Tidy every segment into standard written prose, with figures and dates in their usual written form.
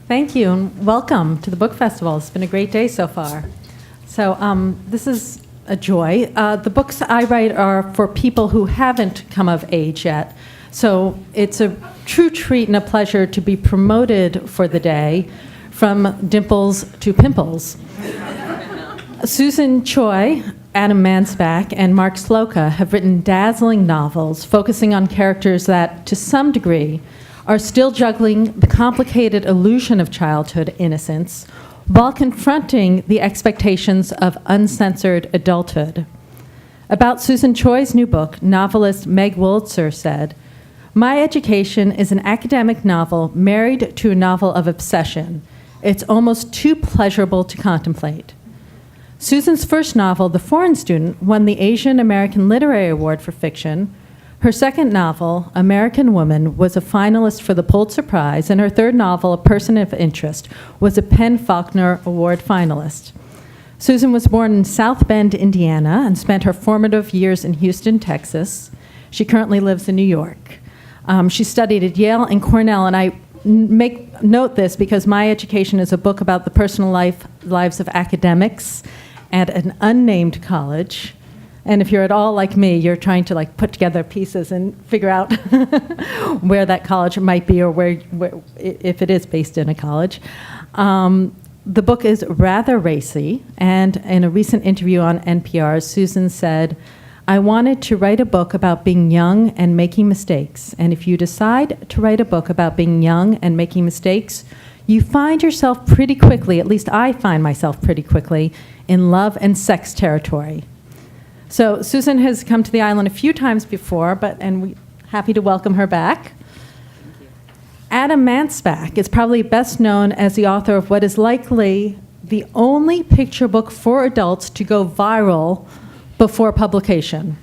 Thank you, and welcome to the book festival. It's been a great day so far. So this is a joy. The books I write are for people who haven't come of age yet. So it's a true treat and a pleasure to be promoted for the day from dimples to pimples. Susan Choi, Adam Mansbach, and Mark Slouka have written dazzling novels focusing on characters that, to some degree, are still juggling the complicated illusion of childhood innocence while confronting the expectations of uncensored adulthood. About Susan Choi's new book, novelist Meg Wolitzer said, "My education is an academic novel married to a novel of obsession. It's almost too pleasurable to contemplate." Susan's first novel, The Foreign Student, won the Asian American Literary Award for fiction. Her second novel, American Woman, was a finalist for the Pulitzer Prize, and her third novel, A Person of Interest, was a PEN/Faulkner Award finalist. Susan was born in South Bend, Indiana, and spent her formative years in Houston, Texas. She currently lives in New York. She studied at Yale and Cornell, and I note this because My Education is a book about the personal lives of academics at an unnamed college. And if you're at all like me, you're trying to put together pieces and figure out where that college might be or where if it is based in a college. The book is rather racy, and in a recent interview on NPR, Susan said, "I wanted to write a book about being young and making mistakes. And if you decide to write a book about being young and making mistakes, you find yourself pretty quickly, at least I find myself pretty quickly, in love and sex territory." So Susan has come to the island a few times before, and we're happy to welcome her back. Adam Mansbach is probably best known as the author of what is likely the only picture book for adults to go viral before publication.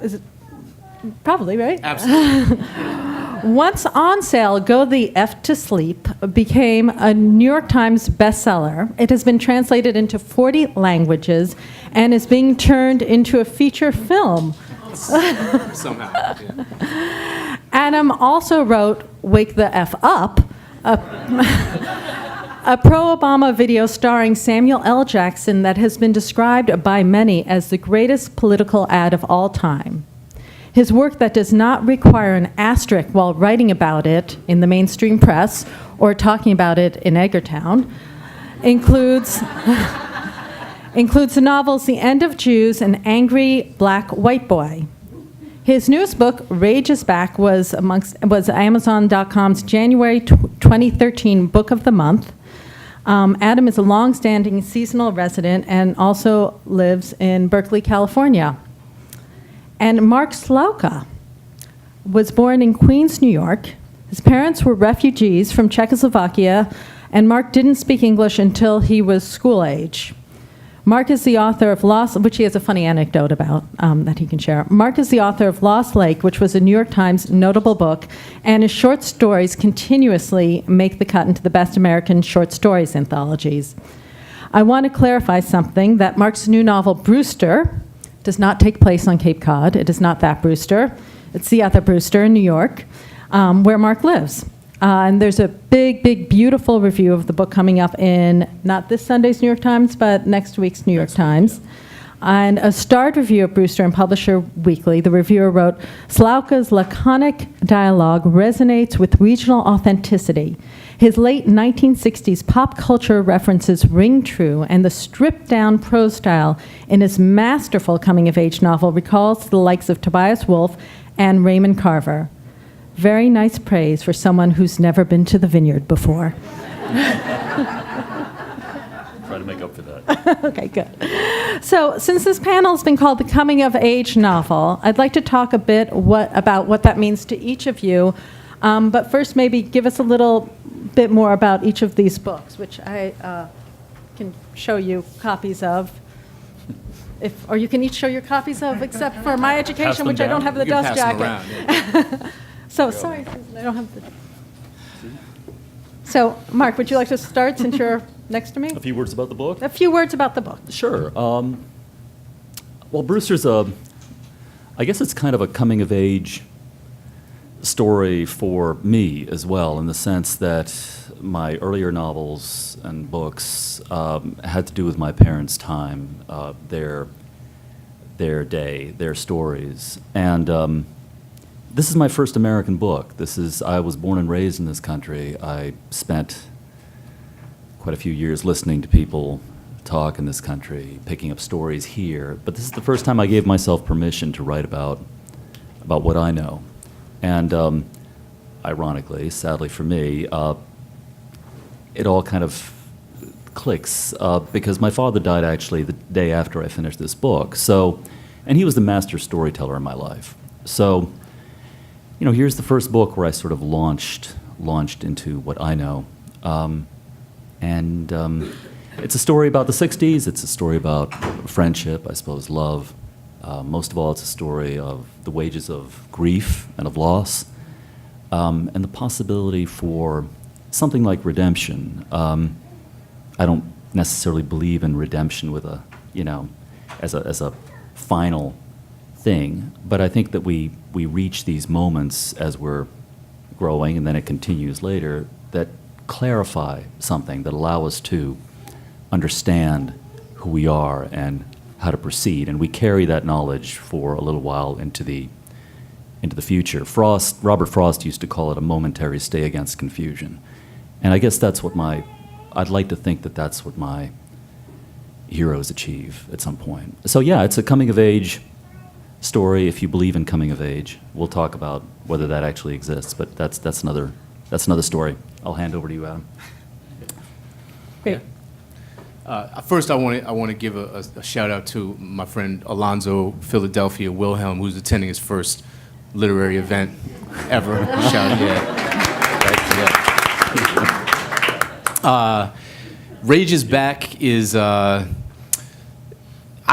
Is it? Probably, right? Absolutely. Once on sale, Go the F to Sleep became a New York Times bestseller. It has been translated into 40 languages and is being turned into a feature film. Somehow. Yeah. Adam also wrote Wake the F Up, a pro-Obama video starring Samuel L. Jackson that has been described by many as the greatest political ad of all time. His work that does not require an asterisk while writing about it in the mainstream press or talking about it in Eggertown includes the novels The End of Jews and Angry Black White Boy. His newest book, Rage is Back, was Amazon.com's January 2013 Book of the Month. Adam is a long-standing seasonal resident and also lives in Berkeley, California. And Mark Slouka was born in Queens, New York. His parents were refugees from Czechoslovakia, and Mark didn't speak English until he was school age. Mark is the author of which he has a funny anecdote about that he can share. Mark is the author of Lost Lake, which was a New York Times notable book, and his short stories continuously make the cut into the best American short stories anthologies. I want to clarify something, that Mark's new novel, Brewster, does not take place on Cape Cod. It is not that Brewster. It's the other Brewster in New York, where Mark lives. And there's a big, big, beautiful review of the book coming up in not this Sunday's New York Times, but next week's New York Times. And a starred review of Brewster in Publisher Weekly, the reviewer wrote, "Slouka's laconic dialogue resonates with regional authenticity. His late 1960s pop culture references ring true, and the stripped-down prose style in his masterful coming-of-age novel recalls the likes of Tobias Wolff and Raymond Carver. Very nice praise for someone who's never been to the vineyard before." Try to make up for that. Okay, good. So since this panel has been called the coming-of-age novel, I'd like to talk a bit about what that means to each of you. But first, maybe give us a little bit more about each of these books, which I can show you copies of. Or you can each show your copies of, except for My Education, which I don't have the dust jacket. Around, yeah. So, sorry, Susan, I don't have the... So, Mark, would you like to start since you're next to me? A few words about the book? A few words about the book. Sure. Well, Brewster's I guess it's kind of a coming-of-age story for me as well, in the sense that my earlier novels and books had to do with my parents' time, their day, their stories. And this is my first American book. I was born and raised in this country. I spent quite a few years listening to people talk in this country, picking up stories here. But this is the first time I gave myself permission to write about what I know. And ironically, sadly for me, it all kind of clicks because my father died actually the day after I finished this book. And he was the master storyteller in my life. So, here's the first book where I sort of launched into what I know. It's a story about the 60s. It's a story about friendship, I suppose, love. Most of all, it's a story of the wages of grief and of loss, and the possibility for something like redemption. I don't necessarily believe in redemption with as a final thing, but I think that we reach these moments as we're growing, and then it continues later, that clarify something, that allow us to understand who we are and how to proceed, and we carry that knowledge for a little while into the future. Robert Frost used to call it a momentary stay against confusion, and I guess I'd like to think that that's what my heroes achieve at some point. So yeah, it's a coming of age story. If you believe in coming of age, we'll talk about whether that actually exists, but that's another story. I'll hand over to you, Adam. Great. First, I want to give a shout out to my friend Alonzo Philadelphia Wilhelm, who's attending his first literary event ever. Shout out, yeah. Rage is Back is. I've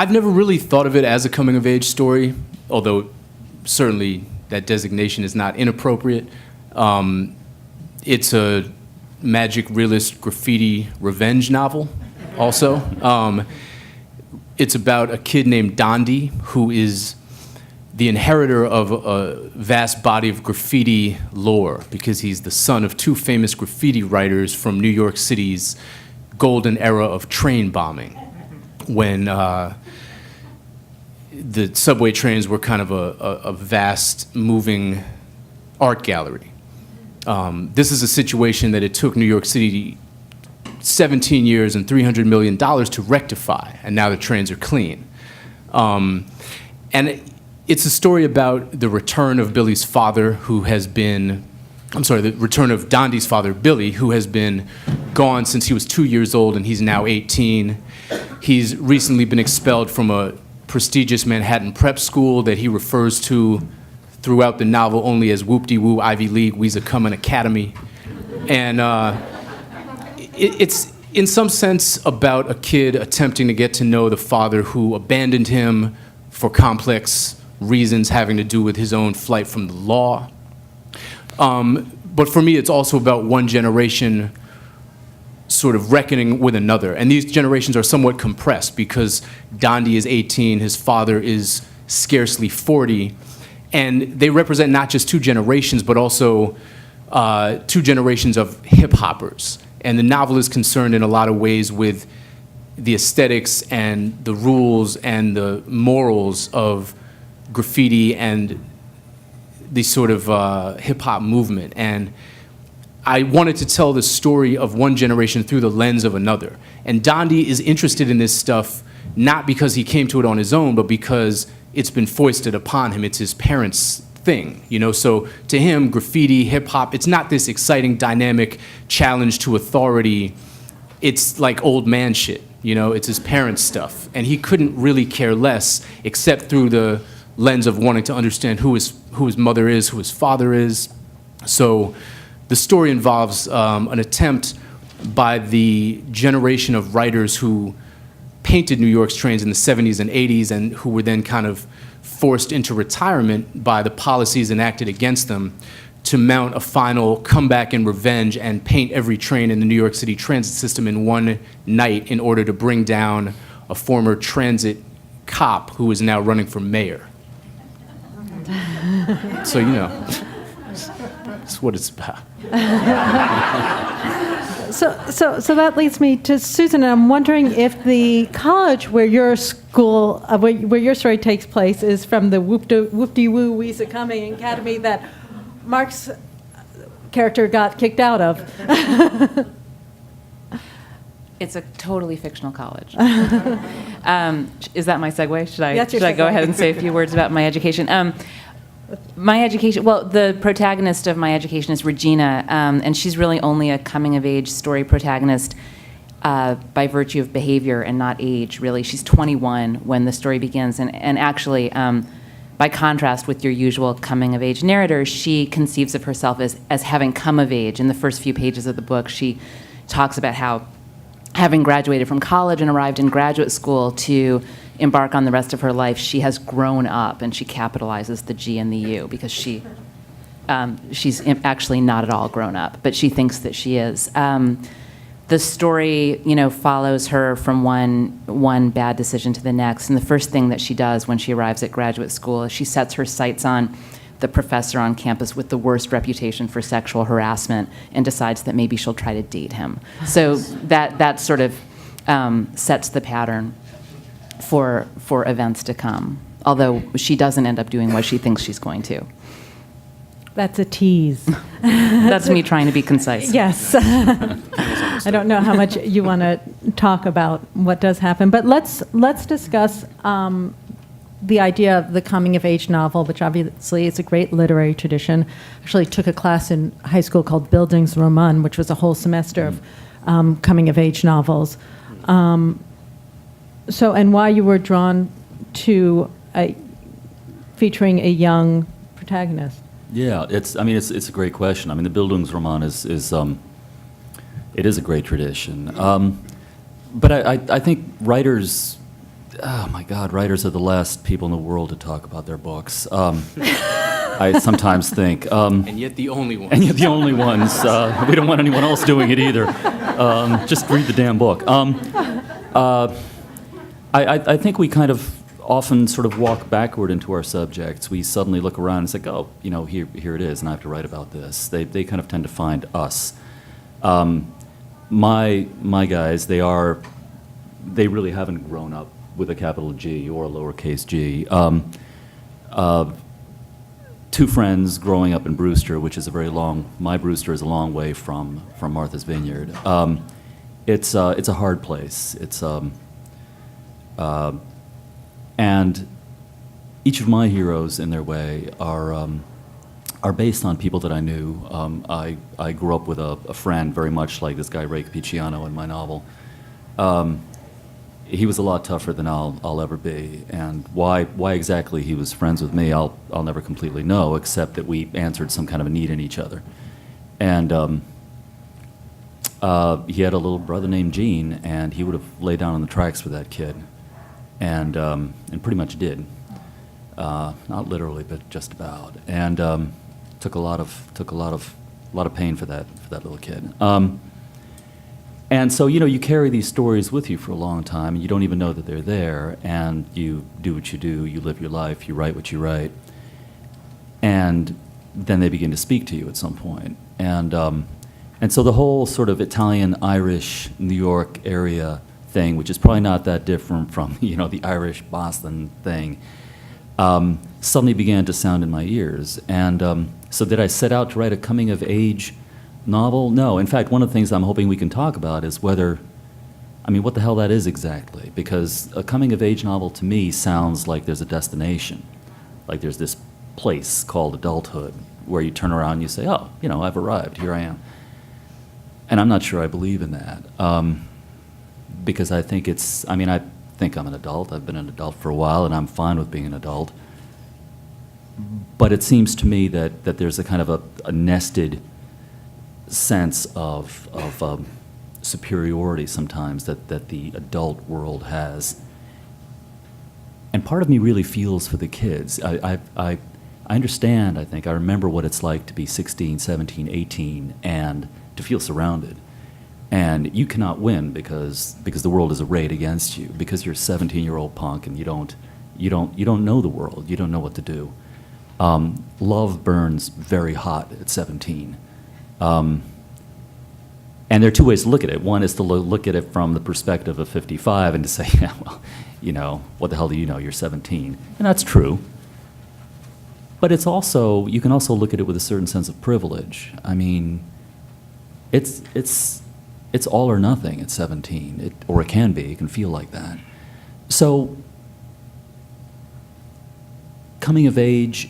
never really thought of it as a coming of age story, although certainly that designation is not inappropriate. It's a magic realist graffiti revenge novel. Also, it's about a kid named Dondi who is the inheritor of a vast body of graffiti lore because he's the son of two famous graffiti writers from New York City's golden era of train bombing, when the subway trains were kind of a vast moving art gallery. This is a situation that it took New York City 17 years and $300 million to rectify, and now the trains are clean. And it's a story about the return of Billy's father, the return of Dondi's father, Billy, who has been gone since he was 2 years old, and he's now 18. He's recently been expelled from a prestigious Manhattan prep school that he refers to throughout the novel only as Whoop-de-Woo Ivy League Weezer Cummin Academy. And it's in some sense about a kid attempting to get to know the father who abandoned him for complex reasons having to do with his own flight from the law. But for me, it's also about one generation sort of reckoning with another. And these generations are somewhat compressed because Dondi is 18, his father is scarcely 40, and they represent not just two generations, but also two generations of hip-hoppers. And the novel is concerned in a lot of ways with the aesthetics and the rules and the morals of graffiti and the sort of hip-hop movement. And I wanted to tell the story of one generation through the lens of another. And Dondi is interested in this stuff not because he came to it on his own, but because it's been foisted upon him. It's his parents' thing, So to him, graffiti, hip-hop, it's not this exciting, dynamic challenge to authority. It's like old man shit, It's his parents' stuff. And he couldn't really care less except through the lens of wanting to understand who his mother is, who his father is. So the story involves an attempt by the generation of writers who painted New York's trains in the 70s and 80s and who were then kind of forced into retirement by the policies enacted against them to mount a final comeback and revenge and paint every train in the New York City transit system in one night in order to bring down a former transit cop who is now running for mayor. So, That's what it's about. So that leads me to Susan, and I'm wondering if the college where your school, where your story takes place, is from the whoop-de-woo Weezer Cumming Academy that Mark's character got kicked out of. It's a totally fictional college. Is that my segue? Should I, That's your should I go segue. ahead and say a few words about my education? My education, well, the protagonist of my education is Regina, and she's really only a coming-of-age story protagonist by virtue of behavior and not age, really. She's 21 when the story begins, and actually, by contrast with your usual coming-of-age narrator, she conceives of herself as having come of age. In the first few pages of the book, she talks about how, having graduated from college and arrived in graduate school to embark on the rest of her life, she has grown up, and she capitalizes the G and the U because she's actually not at all grown up, but she thinks that she is. The story, follows her from one bad decision to the next, and the first thing that she does when she arrives at graduate school is she sets her sights on the professor on campus with the worst reputation for sexual harassment and decides that maybe she'll try to date him. So that sort of sets the pattern for events to come, although she doesn't end up doing what she thinks she's going to. That's a tease. That's me trying to be concise. Yes. I don't know how much you want to talk about what does happen, but let's discuss the idea of the coming-of-age novel, which obviously is a great literary tradition. Actually took a class in high school called Bildungsroman, which was a whole semester of coming-of-age novels. And why you were drawn to featuring a young protagonist. Yeah, it's a great question. I mean, the Bildungsroman is it is a great tradition. But I think writers, oh my God, writers are the last people in the world to talk about their books. I sometimes think. And yet the only one. And yet the only ones. We don't want anyone else doing it either. Just read the damn book. I think we kind of often sort of walk backward into our subjects. We suddenly look around and say, oh, here it is, and I have to write about this. They kind of tend to find us. My guys, they really haven't grown up with a capital G or a lowercase g. Two friends growing up in Brewster, which is my Brewster is a long way from Martha's Vineyard. It's a hard place. And each of my heroes, in their way, are based on people that I knew. I grew up with a friend very much like this guy Ray Capicciano in my novel. He was a lot tougher than I'll ever be, and why exactly he was friends with me, I'll never completely know, except that we answered some kind of a need in each other. And he had a little brother named Gene, and he would have laid down on the tracks for that kid, and pretty much did. Not literally, but just about. And took a lot of pain for that little kid. And so, you carry these stories with you for a long time, and you don't even know that they're there, and you do what you do, you live your life, you write what you write, and then they begin to speak to you at some point. And so the whole sort of Italian, Irish, New York area thing, which is probably not that different from, the Irish Boston thing, suddenly began to sound in my ears. And so did I set out to write a coming-of-age novel? No. In fact, one of the things I'm hoping we can talk about is what the hell that is exactly. Because a coming-of-age novel to me sounds like there's a destination. Like there's this place called adulthood where you turn around and you say, oh, I've arrived, here I am. And I'm not sure I believe in that. Because I think I think I'm an adult. I've been an adult for a while, and I'm fine with being an adult. But it seems to me that there's a kind of a nested sense of superiority sometimes that the adult world has. And part of me really feels for the kids. I understand, I think. I remember what it's like to be 16, 17, 18, and to feel surrounded. And you cannot win because the world is arrayed against you, because you're a 17-year-old punk and you don't know the world. You don't know what to do. Love burns very hot at 17. And there are two ways to look at it. One is to look at it from the perspective of 55 and to say, yeah, well, you know, what the hell do you know? You're 17. And that's true. But it's also, you can also look at it with a certain sense of privilege. I mean, it's all or nothing at 17, or it can be. It can feel like that. So, coming of age,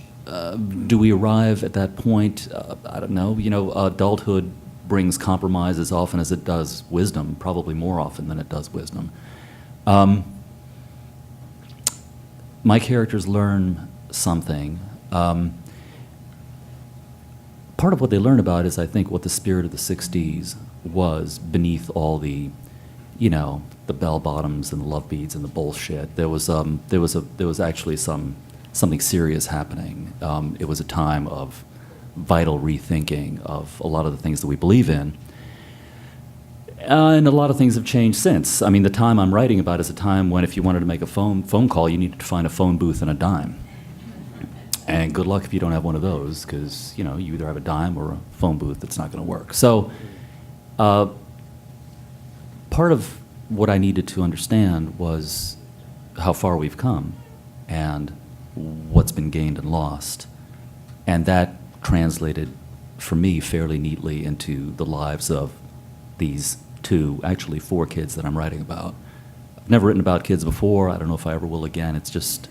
do we arrive at that point? I don't know. You know, adulthood brings compromise as often as it does wisdom, probably more often than it does wisdom. My characters learn something. Part of what they learn about is, I think, what the spirit of the 60s was beneath all the, you know, the bell bottoms and the love beads and the bullshit. There was actually something serious happening. It was a time of vital rethinking of a lot of the things that we believe in. And a lot of things have changed since. I mean, the time I'm writing about is a time when if you wanted to make a phone call, you needed to find a phone booth and a dime. And good luck if you don't have one of those, because, you know, you either have a dime or a phone booth that's not going to work. So part of what I needed to understand was how far we've come and what's been gained and lost. And that translated for me fairly neatly into the lives of these actually four kids that I'm writing about. I've never written about kids before. I don't know if I ever will again. It's just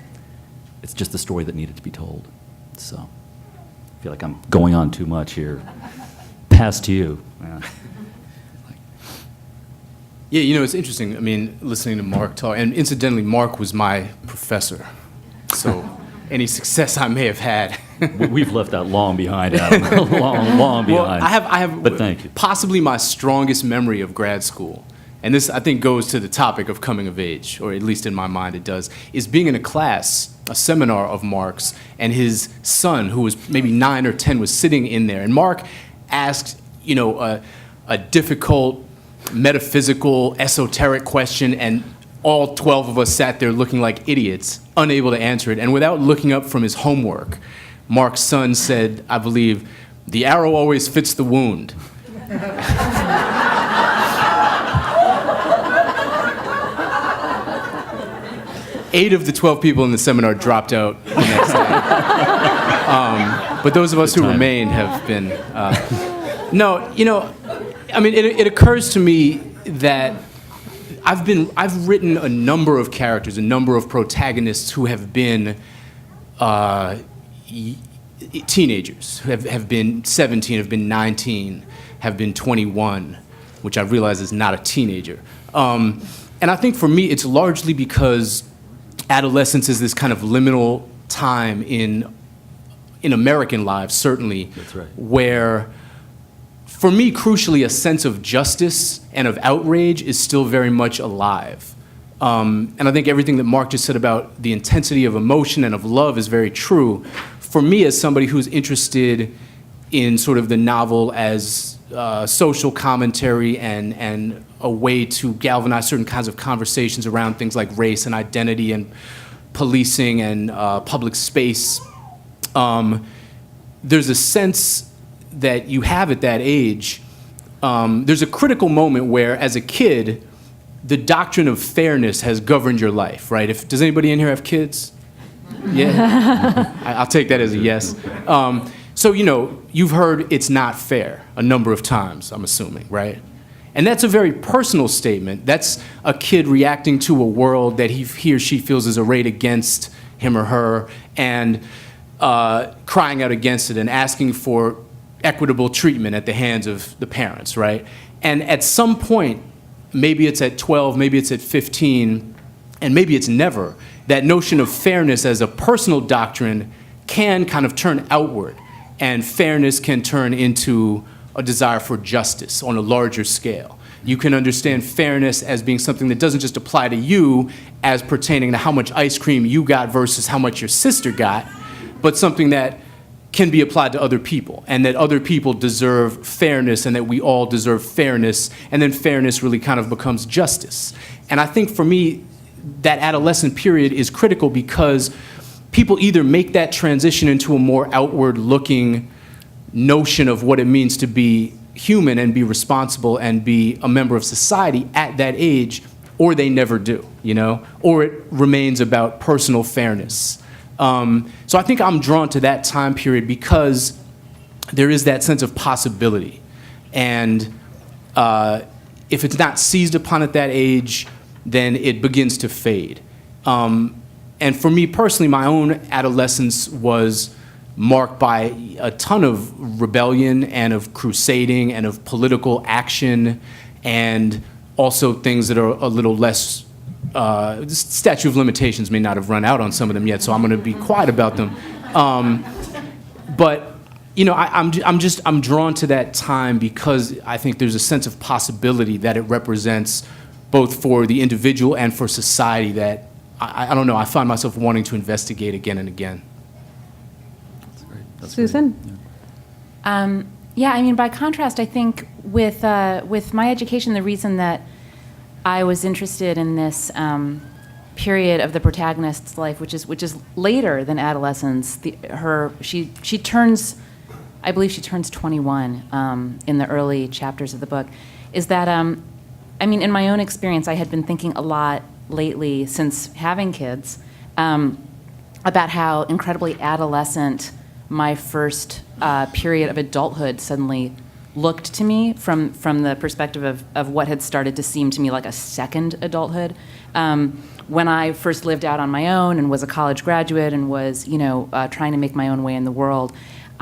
the story that needed to be told. So I feel like I'm going on too much here. Pass to you. Yeah. Yeah, you know, it's interesting. I mean, listening to Mark talk, and incidentally, Mark was my professor. So any success I may have had. We've left that long behind, Adam. long behind. Well, I have but thank you. Possibly my strongest memory of grad school, and this, I think, goes to the topic of coming of age, or at least in my mind it does, is being in a class, a seminar of Mark's, and his son, who was maybe 9 or 10, was sitting in there. And Mark asked, you know, a difficult, metaphysical, esoteric question, and all 12 of us sat there looking like idiots, unable to answer it. And without looking up from his homework, Mark's son said, I believe, "The arrow always fits the wound." Eight of the 12 people in the seminar dropped out the next day. But those of us who remained have been... no, you know, I mean, it occurs to me that I've written a number of characters, a number of protagonists who have been teenagers, who have been 17, have been 19, have been 21, which I realize is not a teenager. And I think for me, it's largely because adolescence is this kind of liminal time in American lives, certainly, That's right. where, for me, crucially, a sense of justice and of outrage is still very much alive. And I think everything that Mark just said about the intensity of emotion and of love is very true. For me, as somebody who's interested in sort of the novel as social commentary and a way to galvanize certain kinds of conversations around things like race and identity and policing and public space, there's a sense that you have at that age. There's a critical moment where, as a kid, the doctrine of fairness has governed your life, right? Does anybody in here have kids? Yeah? I'll take that as a yes. So, you know, you've heard "it's not fair" a number of times, I'm assuming, right? And that's a very personal statement. That's a kid reacting to a world that he or she feels is arrayed against him or her, and crying out against it and asking for equitable treatment at the hands of the parents, right? And at some point, maybe it's at 12, maybe it's at 15, and maybe it's never, that notion of fairness as a personal doctrine can kind of turn outward, and fairness can turn into a desire for justice on a larger scale. You can understand fairness as being something that doesn't just apply to you as pertaining to how much ice cream you got versus how much your sister got, but something that can be applied to other people, and that other people deserve fairness, and that we all deserve fairness, and then fairness really kind of becomes justice. And I think for me, that adolescent period is critical because people either make that transition into a more outward-looking notion of what it means to be human and be responsible and be a member of society at that age, or they never do, or it remains about personal fairness. So I think I'm drawn to that time period because there is that sense of possibility. And if it's not seized upon at that age, then it begins to fade. And for me personally, my own adolescence was marked by a ton of rebellion and of crusading and of political action, and also things that are a little less, the statute of limitations may not have run out on some of them yet, so I'm going to be quiet about them. But I'm drawn to that time because I think there's a sense of possibility that it represents both for the individual and for society that I don't know, I find myself wanting to investigate again and again. That's Susan? great. Yeah, by contrast, I think with my education, the reason that I was interested in this period of the protagonist's life, which is later than adolescence, she turns, I believe she turns 21 in the early chapters of the book, is that, in my own experience, I had been thinking a lot lately since having kids about how incredibly adolescent my first period of adulthood suddenly looked to me from the perspective of what had started to seem to me like a second adulthood. When I first lived out on my own and was a college graduate and was, trying to make my own way in the world,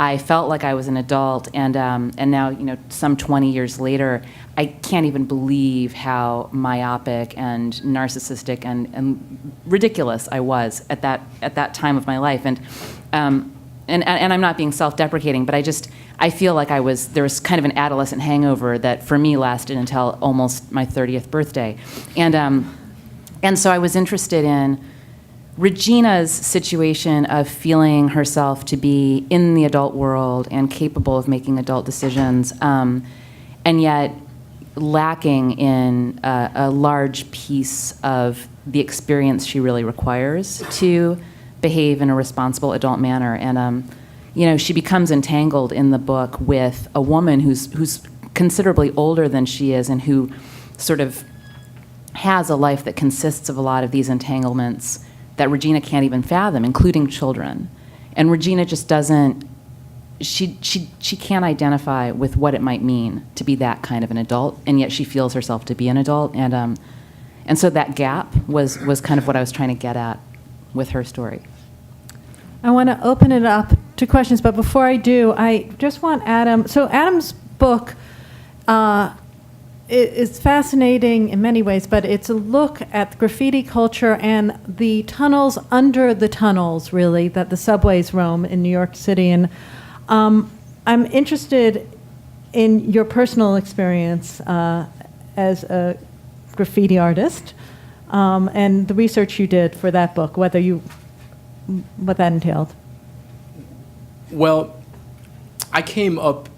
I felt like I was an adult, and now, some 20 years later, I can't even believe how myopic and narcissistic and ridiculous I was at that time of my life. And I'm not being self-deprecating, but I feel like there was kind of an adolescent hangover that for me lasted until almost my 30th birthday. And so I was interested in Regina's situation of feeling herself to be in the adult world and capable of making adult decisions, and yet lacking in a large piece of the experience she really requires to behave in a responsible adult manner. And she becomes entangled in the book with a woman who's considerably older than she is and who sort of has a life that consists of a lot of these entanglements that Regina can't even fathom, including children. And Regina just doesn't, she can't identify with what it might mean to be that kind of an adult, and yet she feels herself to be an adult. And so that gap was kind of what I was trying to get at with her story. I want to open it up to questions, but before I do, I just want Adam. So Adam's book is fascinating in many ways, but it's a look at graffiti culture and the tunnels under the tunnels, really, that the subways roam in New York City. And I'm interested in your personal experience as a graffiti artist and the research you did for that book, what that entailed. Well, I came up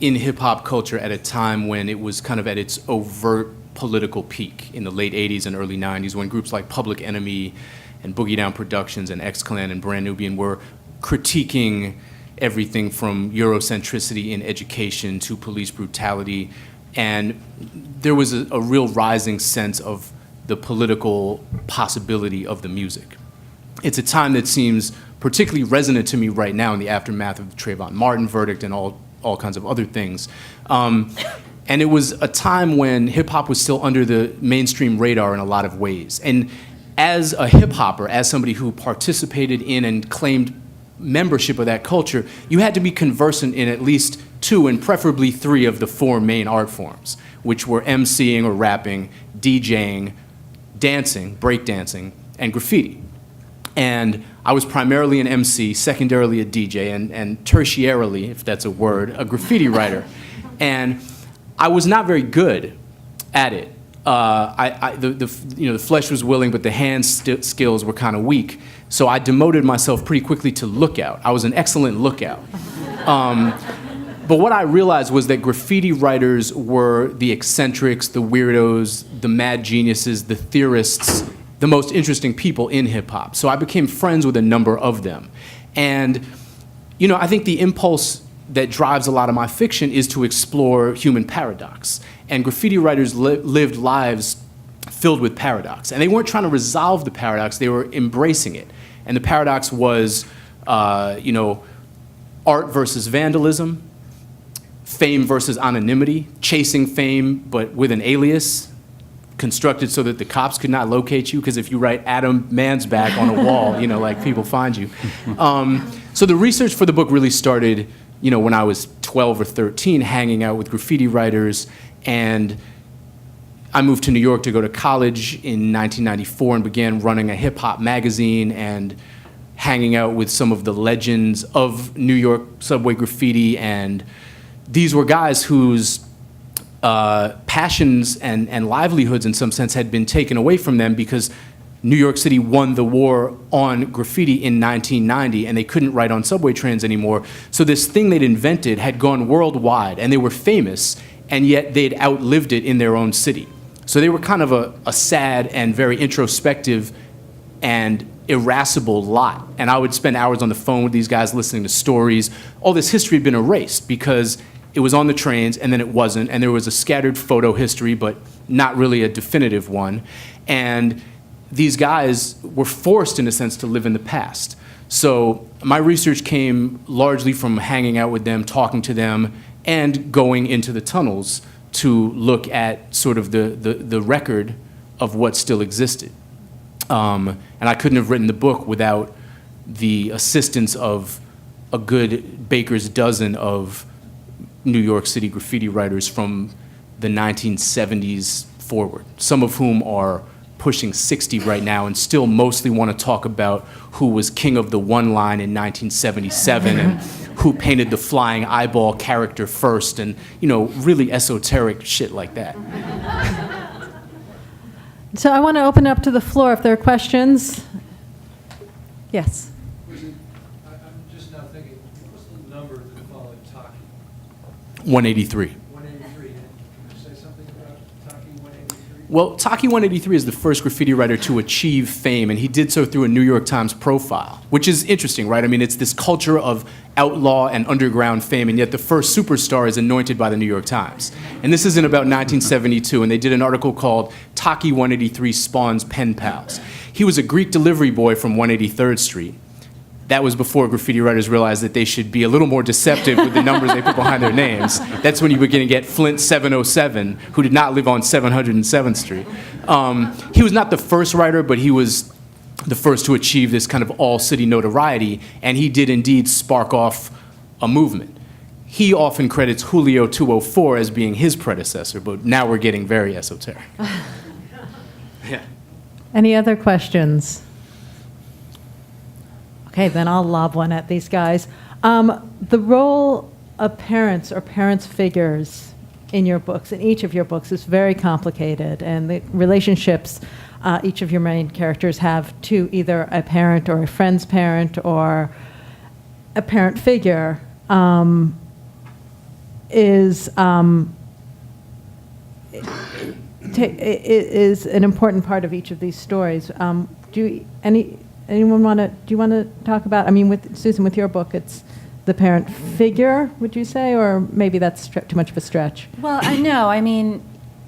in hip-hop culture at a time when it was kind of at its overt political peak in the late 80s and early 90s, when groups like Public Enemy and Boogie Down Productions and X-Clan and Brand Nubian were critiquing everything from Eurocentricity in education to police brutality. And there was a real rising sense of the political possibility of the music. It's a time that seems particularly resonant to me right now in the aftermath of the Trayvon Martin verdict and all kinds of other things. And it was a time when hip-hop was still under the mainstream radar in a lot of ways. And as a hip-hopper, as somebody who participated in and claimed membership of that culture, you had to be conversant in at least 2 and preferably 3 of the 4 main art forms, which were MCing or rapping, DJing, dancing, breakdancing, and graffiti. And I was primarily an MC, secondarily a DJ, and tertiarily, if that's a word, a graffiti writer. And I was not very good at it. The flesh was willing, but the hand skills were kind of weak. So I demoted myself pretty quickly to lookout. I was an excellent lookout. But what I realized was that graffiti writers were the eccentrics, the weirdos, the mad geniuses, the theorists, the most interesting people in hip hop. So I became friends with a number of them. And, you know, I think the impulse that drives a lot of my fiction is to explore human paradox. And graffiti writers lived lives filled with paradox. And they weren't trying to resolve the paradox, they were embracing it. And the paradox was, you know, art versus vandalism, fame versus anonymity, chasing fame but with an alias, constructed so that the cops could not locate you, because if you write Adam Mansbach on a wall, you know, like, people find you. So the research for the book really started, you know, when I was 12 or 13, hanging out with graffiti writers, and I moved to New York to go to college in 1994 and began running a hip-hop magazine and hanging out with some of the legends of New York subway graffiti. And these were guys whose passions and livelihoods, in some sense, had been taken away from them because New York City won the war on graffiti in 1990, and they couldn't write on subway trains anymore. So this thing they'd invented had gone worldwide, and they were famous, and yet they'd outlived it in their own city. So they were kind of a sad and very introspective and irascible lot. And I would spend hours on the phone with these guys listening to stories. All this history had been erased because it was on the trains and then it wasn't. And there was a scattered photo history, but not really a definitive one. And these guys were forced, in a sense, to live in the past. So my research came largely from hanging out with them, talking to them, and going into the tunnels to look at sort of the record of what still existed. And I couldn't have written the book without the assistance of a good baker's dozen of New York City graffiti writers from the 1970s forward, some of whom are pushing 60 right now and still mostly want to talk about who was king of the one line in 1977 and who painted the flying eyeball character first, and, you know, really esoteric shit like that. So I want to open up to the floor if there are questions. Yes. I'm just now thinking, what's the number that followed Taki? 183. 183. Can you say something about Taki 183? Well, Taki 183 is the first graffiti writer to achieve fame, and he did so through a New York Times profile, which is interesting, right? I mean, it's this culture of outlaw and underground fame, and yet the first superstar is anointed by the New York Times. And this is in about 1972, and they did an article called Taki 183 Spawns Pen Pals. He was a Greek delivery boy from 183rd Street. That was before graffiti writers realized that they should be a little more deceptive with the numbers they put behind their names. That's when you begin to get Flint 707, who did not live on 707th Street. He was not the first writer, but he was the first to achieve this kind of all-city notoriety, and he did indeed spark off a movement. He often credits Julio 204 as being his predecessor, but now we're getting very esoteric. Yeah. Any other questions? Okay, then I'll lob one at these guys. The role of parents or parents' figures in your books, in each of your books, is very complicated, and the relationships each of your main characters have to either a parent or a friend's parent or a parent figure is an important part of each of these stories. Anyone want to? Do you want to talk about? I mean, with Susan, with your book, it's the parent figure. Would you say, or maybe that's too much of a stretch? Well, I know. I mean,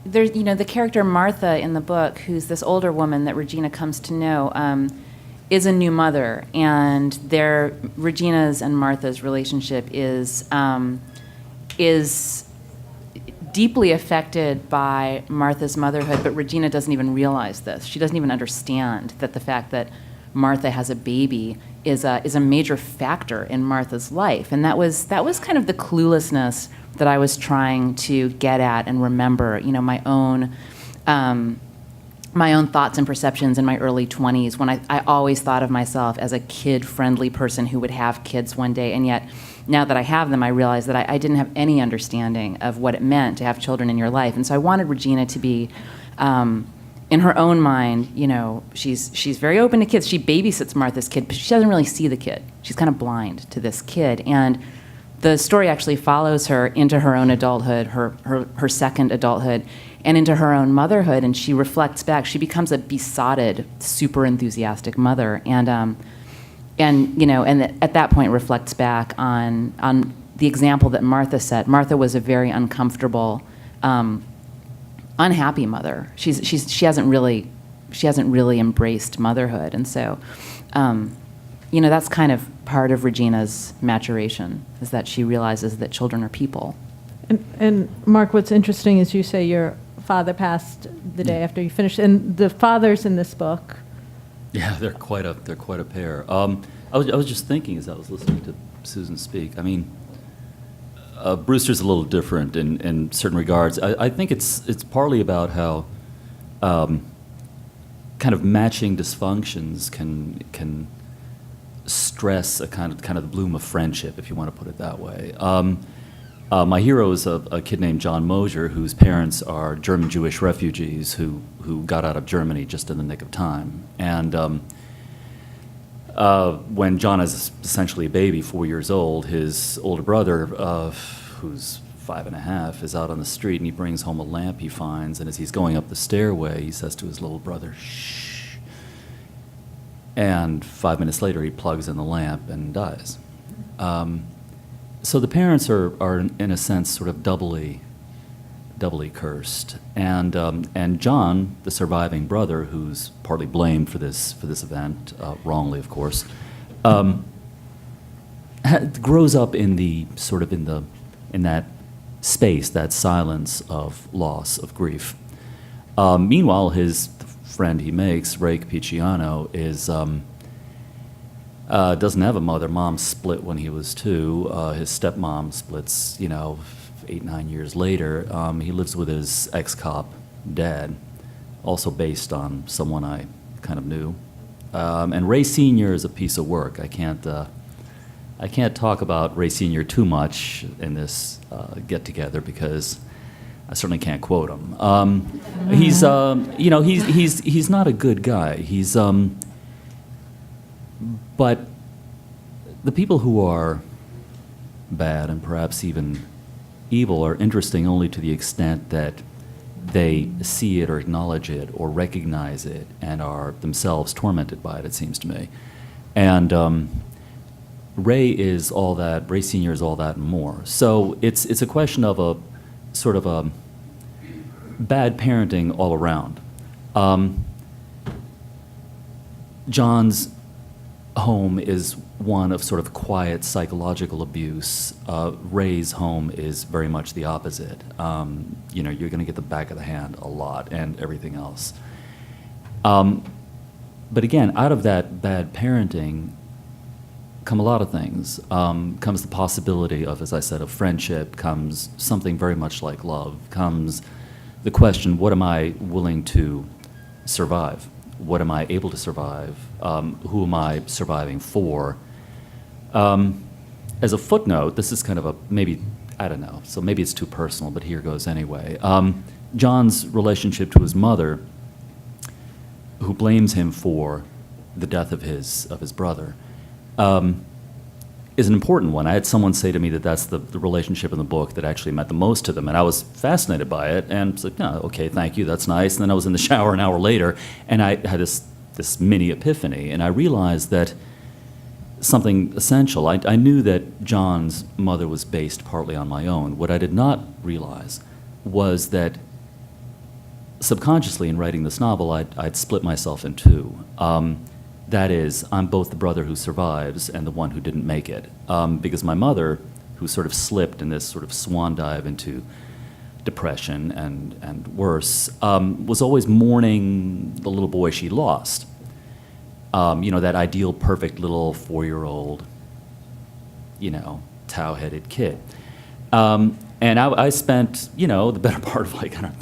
there's, you know, the character Martha in the book, who's this older woman that Regina comes to know, is a new mother, and Regina's and Martha's relationship is deeply affected by Martha's motherhood, but Regina doesn't even realize this. She doesn't even understand that the fact that Martha has a baby is a major factor in Martha's life, and that was kind of the cluelessness that I was trying to get at and remember. You know, my own thoughts and perceptions in my early 20s, when I always thought of myself as a kid-friendly person who would have kids one day, and yet now that I have them, I realize that I didn't have any understanding of what it meant to have children in your life. And so I wanted Regina to be, in her own mind, you know, she's very open to kids. She babysits Martha's kid, but she doesn't really see the kid. She's kind of blind to this kid. And the story actually follows her into her own adulthood, her second adulthood, and into her own motherhood, and she reflects back. She becomes a besotted, super enthusiastic mother, and at that point reflects back on the example that Martha set. Martha was a very uncomfortable, unhappy mother. She hasn't really embraced motherhood, and so that's kind of part of Regina's maturation, is that she realizes that children are people. And Mark, what's interesting is you say your father passed the day after you finished, and the fathers in this book. Yeah, they're quite a pair. I was just thinking as I was listening to Susan speak. I mean, Brewster's a little different in certain regards. I think it's partly about how kind of matching dysfunctions can stress a kind of the bloom of friendship, if you want to put it that way. My hero is a kid named John Mosier, whose parents are German Jewish refugees who got out of Germany just in the nick of time. And when John is essentially a baby, 4 years old, his older brother, who's 5.5, is out on the street, and he brings home a lamp he finds, and as he's going up the stairway, he says to his little brother, "Shh." And 5 minutes later, he plugs in the lamp and dies. So the parents are in a sense sort of doubly cursed, and John, the surviving brother, who's partly blamed for this event, wrongly of course, grows up in that space, that silence of loss, of grief. Meanwhile, the friend he makes, Ray Capicciano, doesn't have a mother. Mom split when he was 2. His stepmom splits, 8-9 years later. He lives with his ex-cop dad, also based on someone I kind of knew. And Ray Sr. is a piece of work. I can't talk about Ray Sr. too much in this get-together because I certainly can't quote him. He's not a good guy. But the people who are bad and perhaps even evil are interesting only to the extent that they see it or acknowledge it or recognize it and are themselves tormented by it, it seems to me. And Ray is all that, Ray Sr. is all that and more. So it's a question of a sort of a bad parenting all around. John's home is one of sort of quiet psychological abuse. Ray's home is very much the opposite. You're going to get the back of the hand a lot and everything else. But again, out of that bad parenting come a lot of things. Comes the possibility of, as I said, of friendship, comes something very much like love, comes the question, what am I willing to survive? What am I able to survive? Who am I surviving for? As a footnote, this is kind of maybe, I don't know, so maybe it's too personal, but here goes anyway. John's relationship to his mother, who blames him for the death of his brother, is an important one. I had someone say to me that that's the relationship in the book that actually meant the most to them, and I was fascinated by it, and was like, no, okay, thank you, that's nice. And then I was in the shower an hour later, and I had this mini epiphany, and I realized that something essential. I knew that John's mother was based partly on my own. What I did not realize was that subconsciously in writing this novel, I'd split myself in two. That is, I'm both the brother who survives and the one who didn't make it. Because my mother, who sort of slipped in this sort of swan dive into depression and worse, was always mourning the little boy she lost. That ideal, perfect little 4-year-old, tow-headed kid. And I spent, the better part of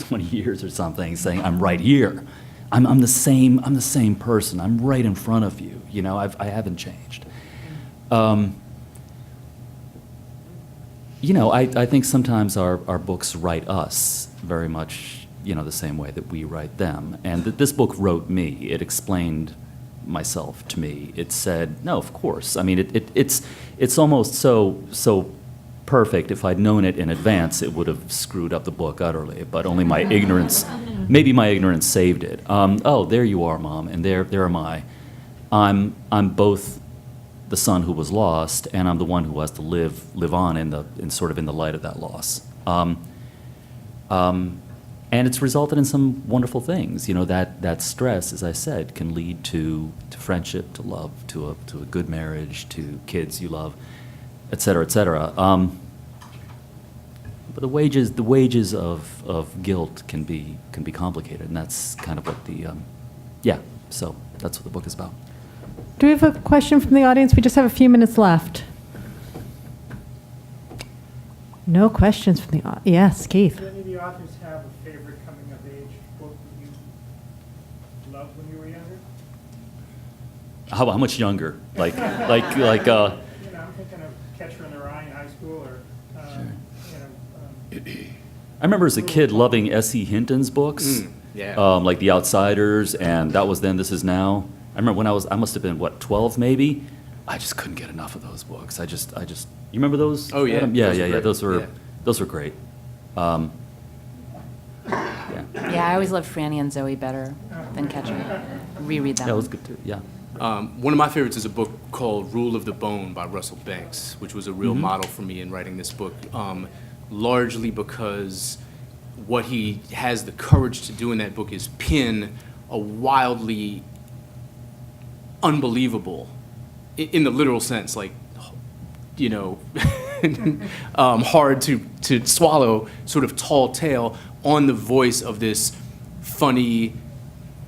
20 years or something saying, I'm right here. I'm the same person. I'm right in front of you. I haven't changed. I think sometimes our books write us very much, the same way that we write them. And this book wrote me. It explained myself to me. It said, no, of course. I mean, it's almost so perfect. If I'd known it in advance, it would have screwed up the book utterly. But only my ignorance, maybe my ignorance saved it. Oh, there you are, Mom, and there am I. I'm both the son who was lost, and I'm the one who has to live on in sort of in the light of that loss. And it's resulted in some wonderful things. You know, that stress, as I said, can lead to friendship, to love, to a good marriage, to kids you love, et cetera, et cetera. But the wages of guilt can be complicated, and that's kind of what the so that's what the book is about. Do we have a question from the audience? We just have a few minutes left. No questions from the audience. Yes, Keith. Do any of the authors have a favorite coming-of-age book that you loved when you were younger? How much younger? Like You know, I'm thinking of Catcher in the Rye in high school, or I remember as a kid loving S.E. Hinton's books, like The Outsiders, and That Was Then, This Is Now. I remember when I must have been, 12 maybe? I just couldn't get enough of those books. I just, you remember those? Oh, yeah. Adam? Yeah. Great. Those were great. Yeah. Yeah, I always loved Franny and Zoe better than Catcher. Reread that Yeah, it one. was good too, yeah. One of my favorites is a book called Rule of the Bone by Russell Banks, which was a real model for me in writing this book, largely because what he has the courage to do in that book is pin a wildly unbelievable, in the literal sense, like, you know, hard to swallow, sort of tall tale on the voice of this funny,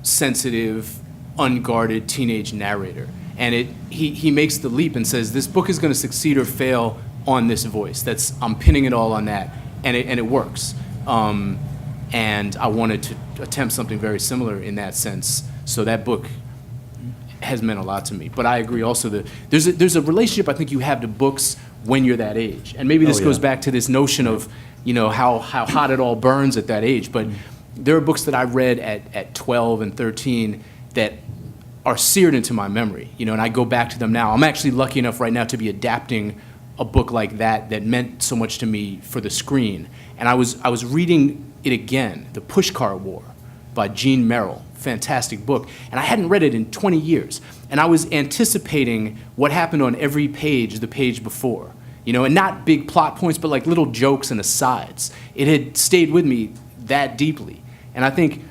sensitive, unguarded teenage narrator. And he makes the leap and says, this book is going to succeed or fail on this voice. I'm pinning it all on that, and it works. And I wanted to attempt something very similar in that sense. So that book has meant a lot to me. But I agree also that there's a relationship I think you have to books when you're that age. And maybe this goes back to this notion of, you know, how hot it all burns at that age. But there are books that I read at 12 and 13 that are seared into my memory, you know, and I go back to them now. I'm actually lucky enough right now to be adapting a book like that meant so much to me for the screen. And I was reading it again, The Pushcar War by Jean Merrill. Fantastic book. And I hadn't read it in 20 years. And I was anticipating what happened on every page the page before. You know, and not big plot points, but like little jokes and asides. It had stayed with me that deeply. And I think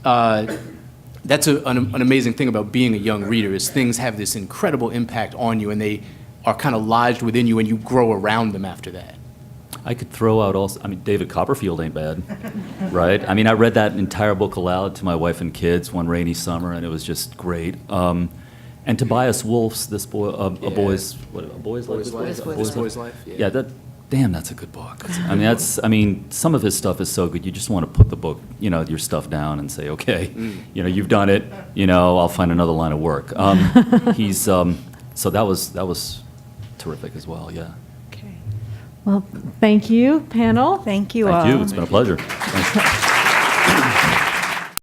that's an amazing thing about being a young reader, is things have this incredible impact on you, and they are kind of lodged within you, and you grow around them after that. I could throw out also, I mean, David Copperfield ain't bad, right? I mean, I read that entire book aloud to my wife and kids one rainy summer, and it was just great. And Tobias Wolff's This Boy's Life. Yeah. That's a good book. I mean, some of his stuff is so good, you just want to put the book, you know, your stuff down and say, okay, you know, you've done it, you know, I'll find another line of work. So that was terrific as well, yeah. Well, thank you, panel. Thank you all. Thank you, it's been a pleasure. Thanks.